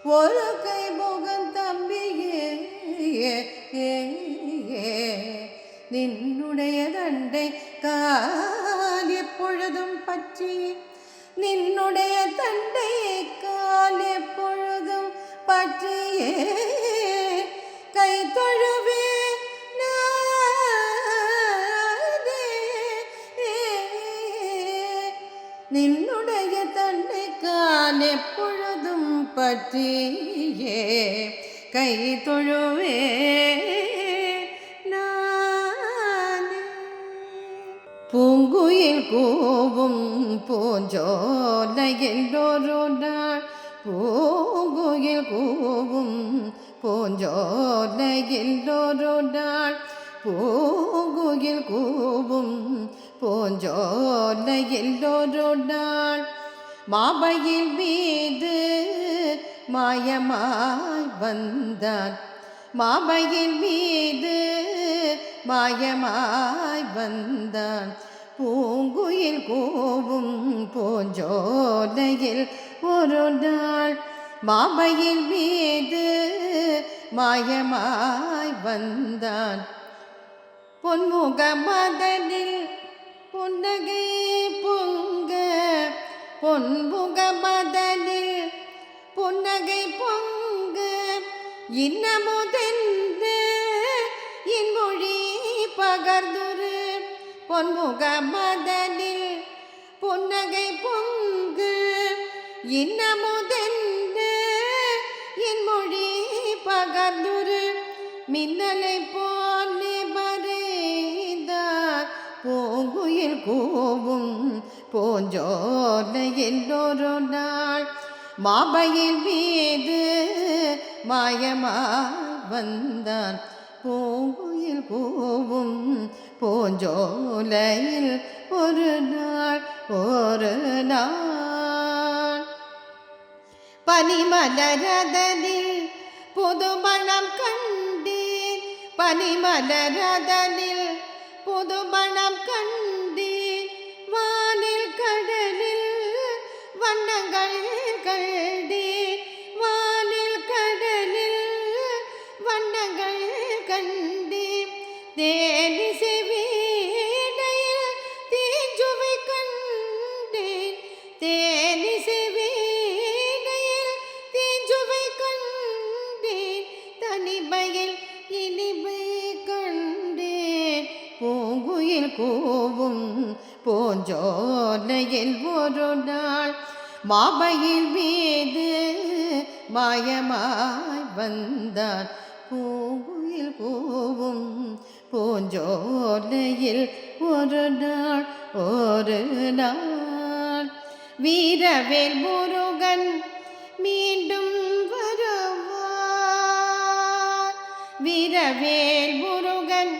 ஒரு கை முகம் தம்பியே நின்னுடைய தண்டை கால் எப்பொழுதும் பற்றி நின்னுடைய தண்டை கால் எப்பொழுதும் பற்றியே கை தொழுவே நின்னுடைய தண்டை கால் எப்பொழுதும் பற்றியே கை தொழுவே பூங்குயில் கூவும் பூஞ்சோலையில் ஒரு நாள் பூங்குயில் கூவும் பூஞ்சோலையில் ஒரு நாள் பூங்குயில் கூவும் பூஞ்சோலையில் ஒரு நாள் மாபையில் மீது மாயமாய் வந்தான் மாபையில் மீது மாயமாய் வந்தான் பூங்குயில் கூவும் பூஞ்சோலையில் ஒரு நாள் மாபையில் மீது மாயமாய் வந்தான் பொன்முக மதனில் புன்னகை பொங்க பொன்முக மதனில் புன்னகை பொங்க இன்னமுதென்று இன்மொழி பகர்ந்துரு பொன்முக மதனில் புன்னகை பொங்கு இன்னமுதென்று இன்மொழி பகர்ந்துரு மின்னலை போலே பறைந்தார் பூங்குயில் கூவும் பூஞ்சோலையில் ஒரு நாள் மாபையில் மீது மாயமாய் வந்தான் பூங்குயில் கூவும் பூஞ்சோலையில் ஒரு நாள் பனிமலரதனில் புதுமணம் கண்டேன் பனிமலரதனில் புதுமணம் கண்டேன் வானில் கடலில் வண்ணங்கள் கண்டேன் வானில் கடலில் வண்ணங்கள் கண்டேன் தேனிசை வீணையில் தீஞ்சுவை கண்டேன் தேனிசை வீணையில் தீஞ்சுவை கண்டேன் தனிமையில் இனிமை கண்டேன் பூங்குயில் கூவும் பூஞ்சோலையில் ஒரு நாள் மாபையில் மீது மாயமாய் வந்தான் பூங்குயில் கூவும் பூஞ்சோலையில் ஒரு நாள் வீரவேல் முருகன் மீண்டும் வருவார் வீரவேல் முருகன்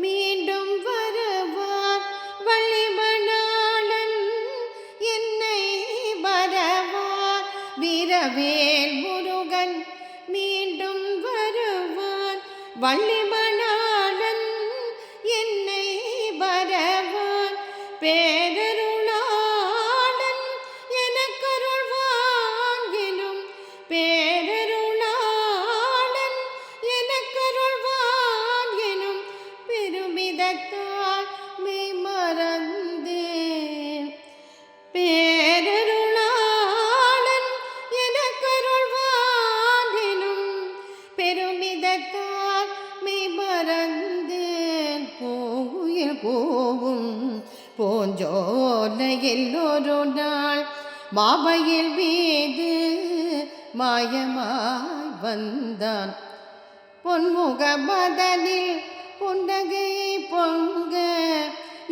மீண்டும் வருவார் வள்ளிமணாளன் என்னை வரவார் வீரவேல் முருகன் மீண்டும் வருவார் வள்ளிமணாளன் என்னை வரவான் பேரருளாளன் எனக்கருள் வாங்கிலும் பேரருளாளன் எனக்கருள் வாங்கிலும் பெருமிதத்தால் மெய் மறந்தேன் பேரருளாளன் எனக்கருள் வாங்கிலும் பெருமிதத்தால் மெய் மறந்தேன் பூங்குயில் கூவும் பூஞ்சோலையில் ஒரு நாள் மாபையில் மீது மாயமாய் வந்தான் பொன்முக மதனில் புன்னகை பொங்க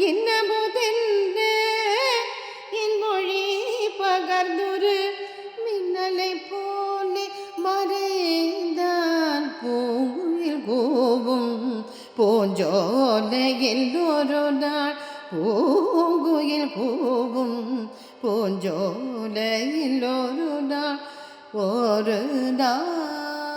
இன்னமுதென்று இன்மொழி பகர்ந்துரு மின்னலை போலே மறைந்தான் பூங்குயில் கூவும் பூஞ்சோலையில் ஒரு நாள் பூங்குயில் கூவும் பூஞ்சோலையில் ஒரு நாள்